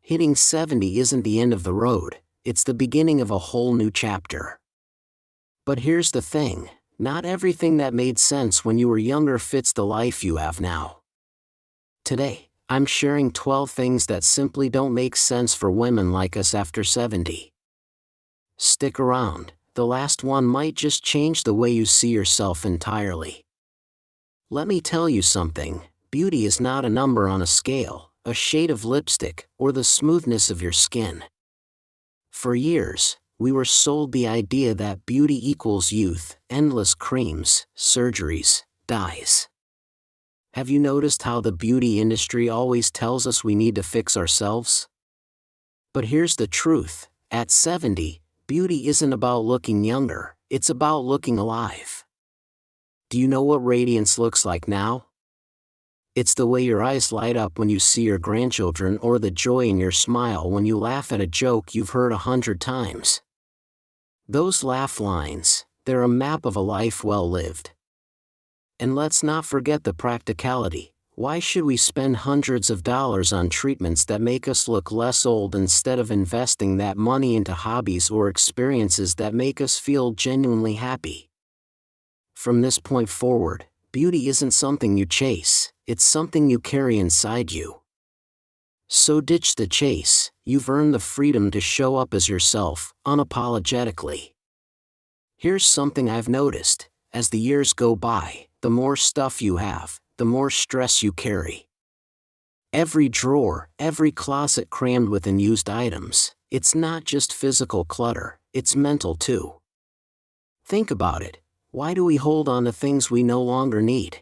Hitting 70 isn't the end of the road, it's the beginning of a whole new chapter. But here's the thing, not everything that made sense when you were younger fits the life you have now. Today, I'm sharing 12 things that simply don't make sense for women like us after 70. Stick around, the last one might just change the way you see yourself entirely. Let me tell you something, beauty is not a number on a scale, a shade of lipstick, or the smoothness of your skin. For years, we were sold the idea that beauty equals youth, endless creams, surgeries, dyes. Have you noticed how the beauty industry always tells us we need to fix ourselves? But here's the truth, at 70, beauty isn't about looking younger, it's about looking alive. Do you know what radiance looks like now? It's the way your eyes light up when you see your grandchildren or the joy in your smile when you laugh at a joke you've heard 100 times. Those laugh lines, they're a map of a life well lived. And let's not forget the practicality. Why should we spend hundreds of dollars on treatments that make us look less old instead of investing that money into hobbies or experiences that make us feel genuinely happy? From this point forward, beauty isn't something you chase, it's something you carry inside you. So ditch the chase, you've earned the freedom to show up as yourself, unapologetically. Here's something I've noticed, as the years go by, the more stuff you have, the more stress you carry. Every drawer, every closet crammed with unused items, it's not just physical clutter, it's mental too. Think about it, why do we hold on to things we no longer need?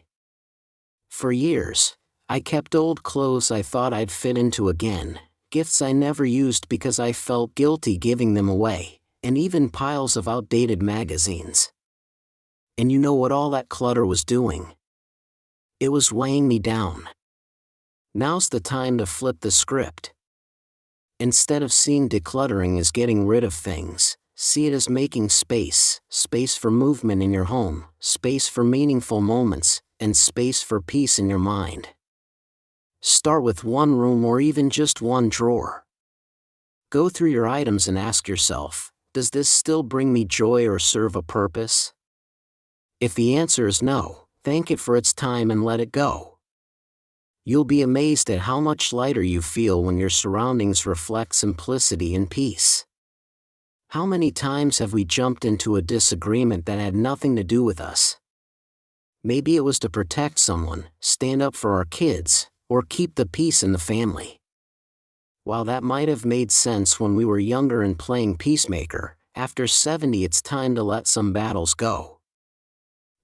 For years, I kept old clothes I thought I'd fit into again, gifts I never used because I felt guilty giving them away, and even piles of outdated magazines. And you know what all that clutter was doing? It was weighing me down. Now's the time to flip the script. Instead of seeing decluttering as getting rid of things, see it as making space for movement in your home, space for meaningful moments, and space for peace in your mind. Start with one room or even just one drawer. Go through your items and ask yourself, does this still bring me joy or serve a purpose? If the answer is no, thank it for its time and let it go. You'll be amazed at how much lighter you feel when your surroundings reflect simplicity and peace. How many times have we jumped into a disagreement that had nothing to do with us? Maybe it was to protect someone, stand up for our kids, or keep the peace in the family. While that might have made sense when we were younger and playing peacemaker, after 70 it's time to let some battles go.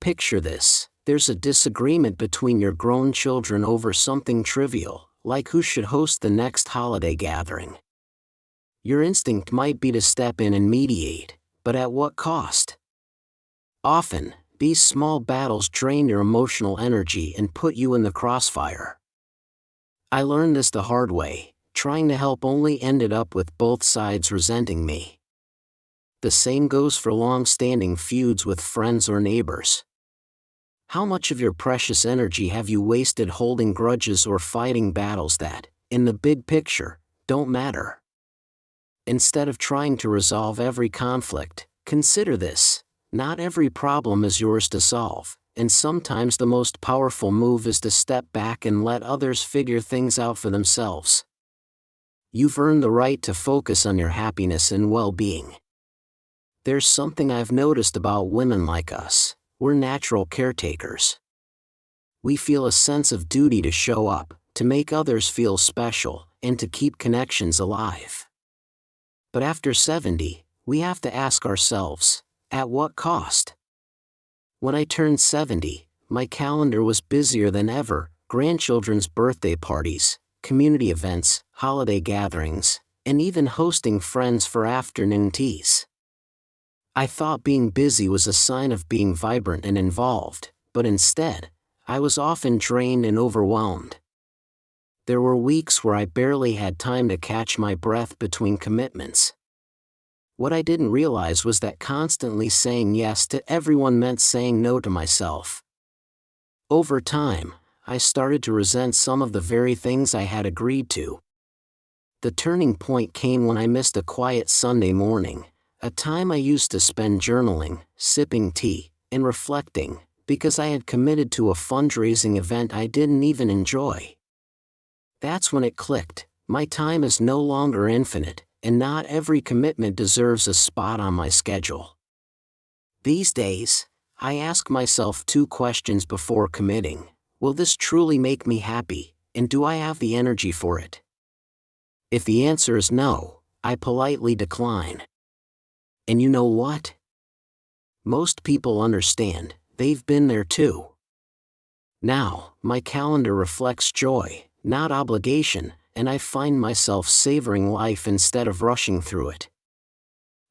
Picture this, there's a disagreement between your grown children over something trivial, like who should host the next holiday gathering. Your instinct might be to step in and mediate, but at what cost? Often, these small battles drain your emotional energy and put you in the crossfire. I learned this the hard way, trying to help only ended up with both sides resenting me. The same goes for long-standing feuds with friends or neighbors. How much of your precious energy have you wasted holding grudges or fighting battles that, in the big picture, don't matter? Instead of trying to resolve every conflict, consider this: not every problem is yours to solve, and sometimes the most powerful move is to step back and let others figure things out for themselves. You've earned the right to focus on your happiness and well-being. There's something I've noticed about women like us. We're natural caretakers. We feel a sense of duty to show up, to make others feel special, and to keep connections alive. But after 70, we have to ask ourselves, at what cost? When I turned 70, my calendar was busier than ever: grandchildren's birthday parties, community events, holiday gatherings, and even hosting friends for afternoon teas. I thought being busy was a sign of being vibrant and involved, but instead, I was often drained and overwhelmed. There were weeks where I barely had time to catch my breath between commitments. What I didn't realize was that constantly saying yes to everyone meant saying no to myself. Over time, I started to resent some of the very things I had agreed to. The turning point came when I missed a quiet Sunday morning, a time I used to spend journaling, sipping tea, and reflecting, because I had committed to a fundraising event I didn't even enjoy. That's when it clicked. My time is no longer infinite, and not every commitment deserves a spot on my schedule. These days, I ask myself 2 questions before committing. Will this truly make me happy, and do I have the energy for it? If the answer is no, I politely decline. And you know what? Most people understand, they've been there too. Now, my calendar reflects joy, not obligation, and I find myself savoring life instead of rushing through it.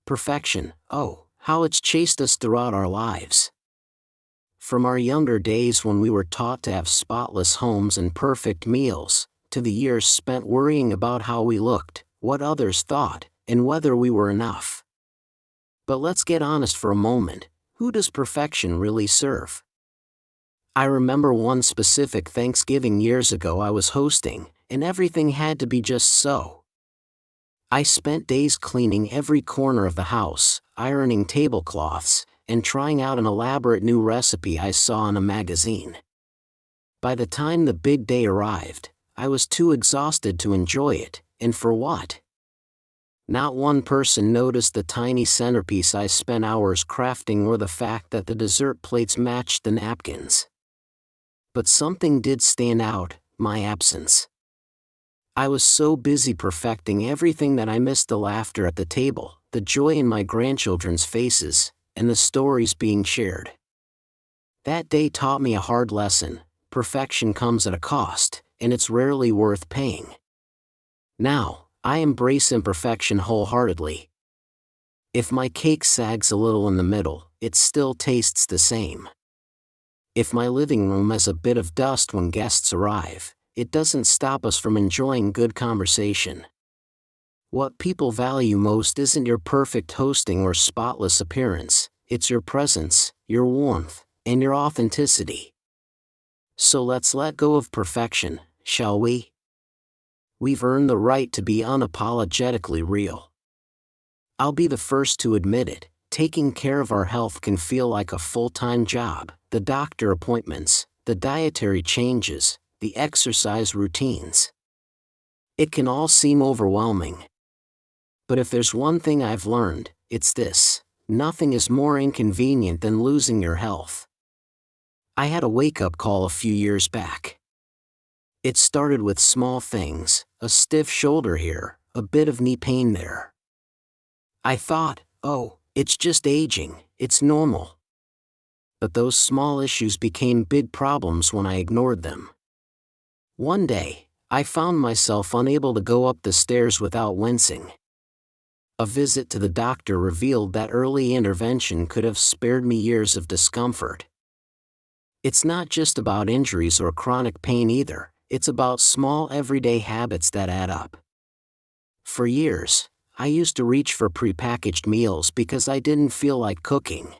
Perfection, oh, how it's chased us throughout our lives. From our younger days when we were taught to have spotless homes and perfect meals, to the years spent worrying about how we looked, what others thought, and whether we were enough. But let's get honest for a moment, who does perfection really serve? I remember one specific Thanksgiving years ago I was hosting, and everything had to be just so. I spent days cleaning every corner of the house, ironing tablecloths, and trying out an elaborate new recipe I saw in a magazine. By the time the big day arrived, I was too exhausted to enjoy it, and for what? Not one person noticed the tiny centerpiece I spent hours crafting or the fact that the dessert plates matched the napkins. But something did stand out, my absence. I was so busy perfecting everything that I missed the laughter at the table, the joy in my grandchildren's faces, and the stories being shared. That day taught me a hard lesson: perfection comes at a cost, and it's rarely worth paying. Now, I embrace imperfection wholeheartedly. If my cake sags a little in the middle, it still tastes the same. If my living room has a bit of dust when guests arrive, it doesn't stop us from enjoying good conversation. What people value most isn't your perfect hosting or spotless appearance, it's your presence, your warmth, and your authenticity. So let's let go of perfection, shall we? We've earned the right to be unapologetically real. I'll be the first to admit it, taking care of our health can feel like a full-time job: the doctor appointments, the dietary changes, the exercise routines. It can all seem overwhelming. But if there's one thing I've learned, it's this: nothing is more inconvenient than losing your health. I had a wake-up call a few years back. It started with small things: a stiff shoulder here, a bit of knee pain there. I thought, oh, it's just aging, it's normal. But those small issues became big problems when I ignored them. One day, I found myself unable to go up the stairs without wincing. A visit to the doctor revealed that early intervention could have spared me years of discomfort. It's not just about injuries or chronic pain either, it's about small everyday habits that add up. For years, I used to reach for prepackaged meals because I didn't feel like cooking.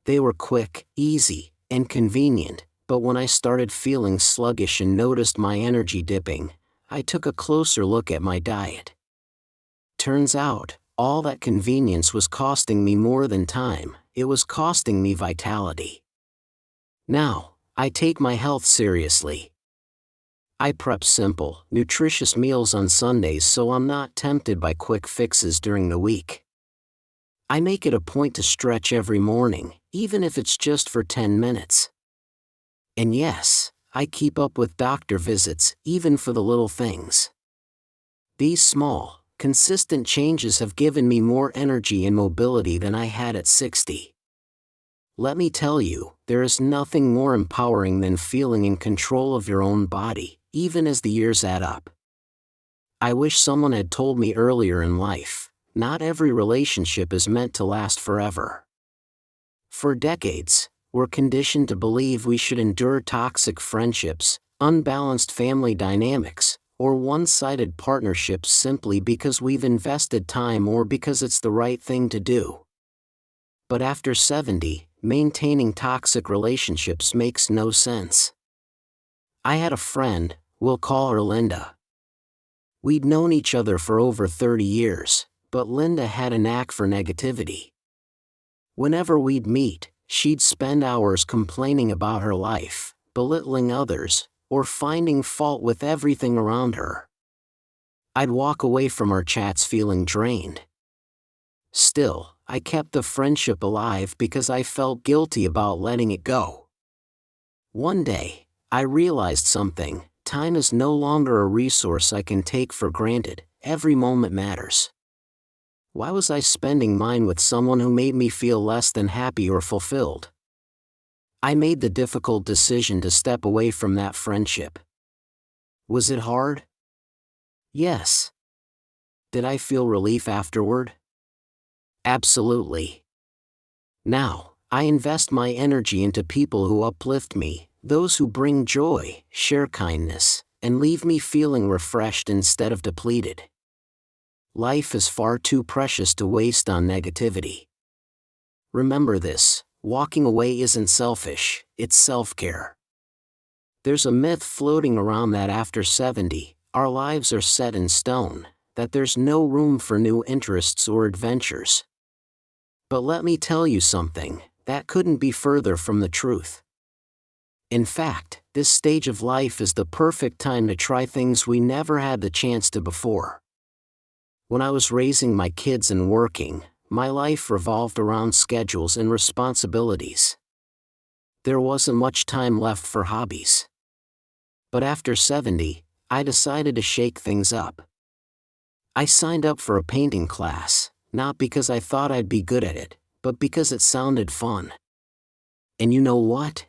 They were quick, easy, and convenient, but when I started feeling sluggish and noticed my energy dipping, I took a closer look at my diet. Turns out, all that convenience was costing me more than time, it was costing me vitality. Now, I take my health seriously. I prep simple, nutritious meals on Sundays so I'm not tempted by quick fixes during the week. I make it a point to stretch every morning, even if it's just for 10 minutes. And yes, I keep up with doctor visits, even for the little things. These small, consistent changes have given me more energy and mobility than I had at 60. Let me tell you, there is nothing more empowering than feeling in control of your own body, even as the years add up. I wish someone had told me earlier in life, not every relationship is meant to last forever. For decades, we're conditioned to believe we should endure toxic friendships, unbalanced family dynamics, or one-sided partnerships simply because we've invested time or because it's the right thing to do. But after 70, maintaining toxic relationships makes no sense. I had a friend, we'll call her Linda. We'd known each other for over 30 years, but Linda had a knack for negativity. Whenever we'd meet, she'd spend hours complaining about her life, belittling others, or finding fault with everything around her. I'd walk away from our chats feeling drained. Still, I kept the friendship alive because I felt guilty about letting it go. One day, I realized something: time is no longer a resource I can take for granted. Every moment matters. Why was I spending mine with someone who made me feel less than happy or fulfilled? I made the difficult decision to step away from that friendship. Was it hard? Yes. Did I feel relief afterward? Absolutely. Now, I invest my energy into people who uplift me, those who bring joy, share kindness, and leave me feeling refreshed instead of depleted. Life is far too precious to waste on negativity. Remember this: walking away isn't selfish, it's self-care. There's a myth floating around that after 70, our lives are set in stone, that there's no room for new interests or adventures. But let me tell you something, that couldn't be further from the truth. In fact, this stage of life is the perfect time to try things we never had the chance to before. When I was raising my kids and working, my life revolved around schedules and responsibilities. There wasn't much time left for hobbies. But after 70, I decided to shake things up. I signed up for a painting class, not because I thought I'd be good at it, but because it sounded fun. And you know what?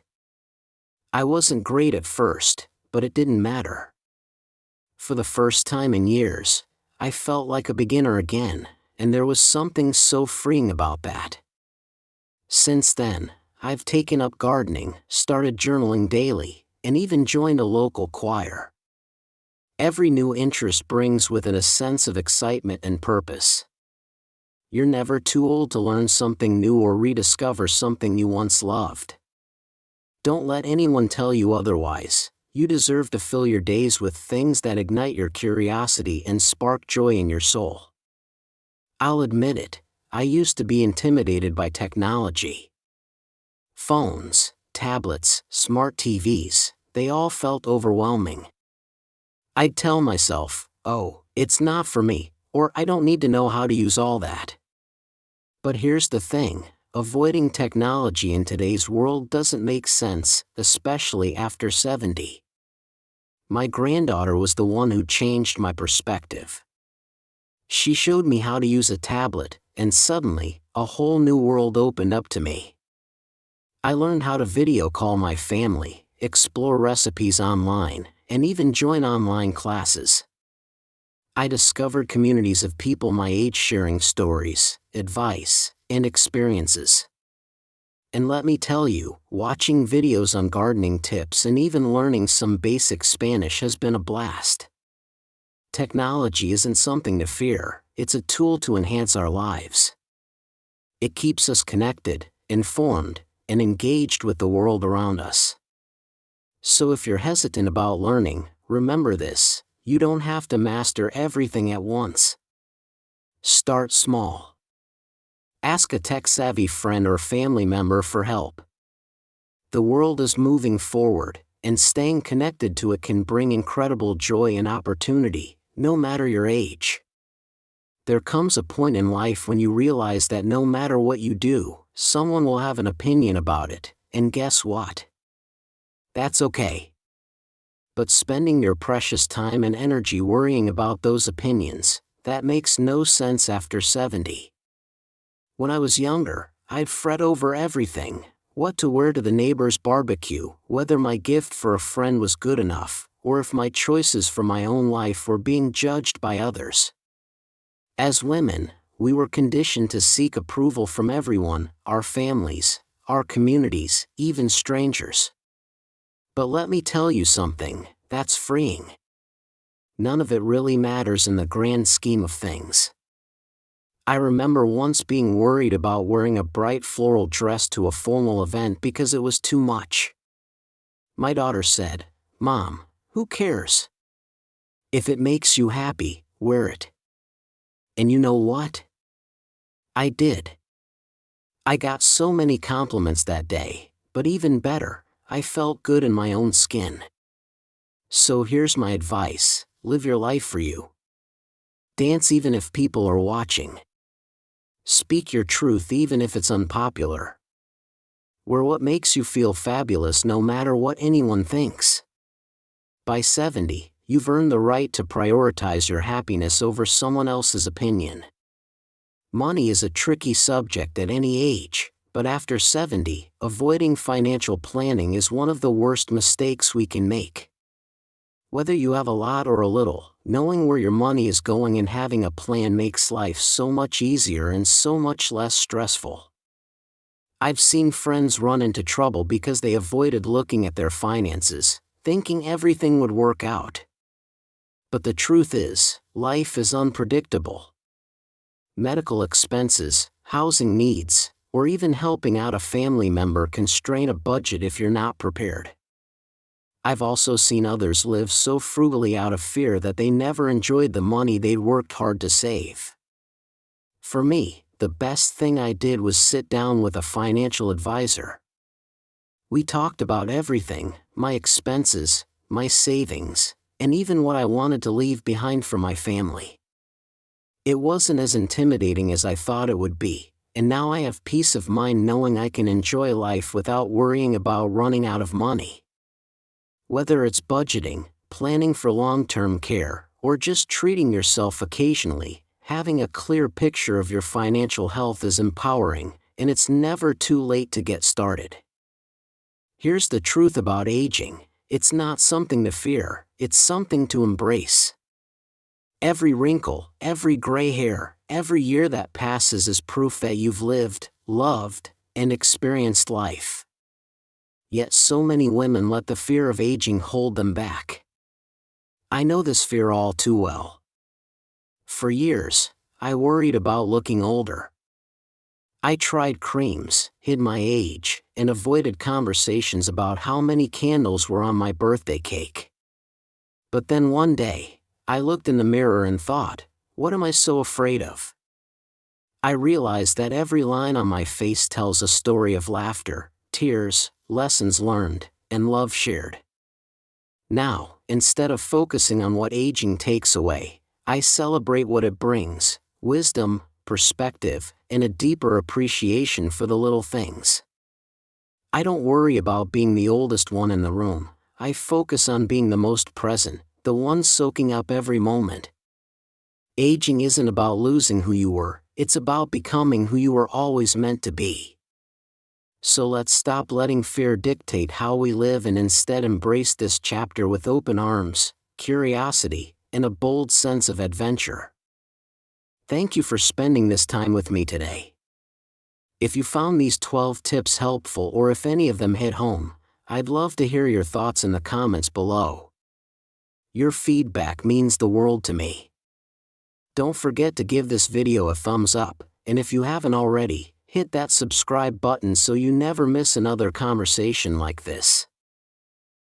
I wasn't great at first, but it didn't matter. For the first time in years, I felt like a beginner again, and there was something so freeing about that. Since then, I've taken up gardening, started journaling daily, and even joined a local choir. Every new interest brings with it a sense of excitement and purpose. You're never too old to learn something new or rediscover something you once loved. Don't let anyone tell you otherwise. You deserve to fill your days with things that ignite your curiosity and spark joy in your soul. I'll admit it, I used to be intimidated by technology. Phones, tablets, smart TVs, they all felt overwhelming. I'd tell myself, oh, it's not for me, or I don't need to know how to use all that. But here's the thing: avoiding technology in today's world doesn't make sense, especially after 70. My granddaughter was the one who changed my perspective. She showed me how to use a tablet, and suddenly, a whole new world opened up to me. I learned how to video call my family, explore recipes online, and even join online classes. I discovered communities of people my age sharing stories, advice, and experiences. And let me tell you, watching videos on gardening tips and even learning some basic Spanish has been a blast. Technology isn't something to fear, it's a tool to enhance our lives. It keeps us connected, informed, and engaged with the world around us. So if you're hesitant about learning, remember this: you don't have to master everything at once. Start small. Ask a tech-savvy friend or family member for help. The world is moving forward, and staying connected to it can bring incredible joy and opportunity, no matter your age. There comes a point in life when you realize that no matter what you do, someone will have an opinion about it, and guess what? That's okay. But spending your precious time and energy worrying about those opinions, that makes no sense after 70. When I was younger, I'd fret over everything: what to wear to the neighbor's barbecue, whether my gift for a friend was good enough, or if my choices for my own life were being judged by others. As women, we were conditioned to seek approval from everyone: our families, our communities, even strangers. But let me tell you something, that's freeing. None of it really matters in the grand scheme of things. I remember once being worried about wearing a bright floral dress to a formal event because it was too much. My daughter said, "Mom, who cares? If it makes you happy, wear it. And you know what? I did. I got so many compliments that day, but even better, I felt good in my own skin. So here's my advice: live your life for you. Dance even if people are watching. Speak your truth even if it's unpopular. Wear what makes you feel fabulous no matter what anyone thinks. By 70, you've earned the right to prioritize your happiness over someone else's opinion. Money is a tricky subject at any age, but after 70, avoiding financial planning is one of the worst mistakes we can make. Whether you have a lot or a little, knowing where your money is going and having a plan makes life so much easier and so much less stressful. I've seen friends run into trouble because they avoided looking at their finances, thinking everything would work out. But the truth is, life is unpredictable. Medical expenses, housing needs, or even helping out a family member can strain a budget if you're not prepared. I've also seen others live so frugally out of fear that they never enjoyed the money they'd worked hard to save. For me, the best thing I did was sit down with a financial advisor. We talked about everything: my expenses, my savings, and even what I wanted to leave behind for my family. It wasn't as intimidating as I thought it would be, and now I have peace of mind knowing I can enjoy life without worrying about running out of money. Whether it's budgeting, planning for long-term care, or just treating yourself occasionally, having a clear picture of your financial health is empowering, and it's never too late to get started. Here's the truth about aging: it's not something to fear, it's something to embrace. Every wrinkle, every gray hair, every year that passes is proof that you've lived, loved, and experienced life. Yet so many women let the fear of aging hold them back. I know this fear all too well. For years, I worried about looking older. I tried creams, hid my age, and avoided conversations about how many candles were on my birthday cake. But then one day, I looked in the mirror and thought, what am I so afraid of? I realized that every line on my face tells a story of laughter, tears, lessons learned, and love shared. Now, instead of focusing on what aging takes away, I celebrate what it brings: wisdom, perspective, and a deeper appreciation for the little things. I don't worry about being the oldest one in the room. I focus on being the most present, the one soaking up every moment. Aging isn't about losing who you were, it's about becoming who you were always meant to be. So let's stop letting fear dictate how we live and instead embrace this chapter with open arms, curiosity, and a bold sense of adventure. Thank you for spending this time with me today. If you found these 12 tips helpful or if any of them hit home, I'd love to hear your thoughts in the comments below. Your feedback means the world to me. Don't forget to give this video a thumbs up, and if you haven't already, hit that subscribe button so you never miss another conversation like this.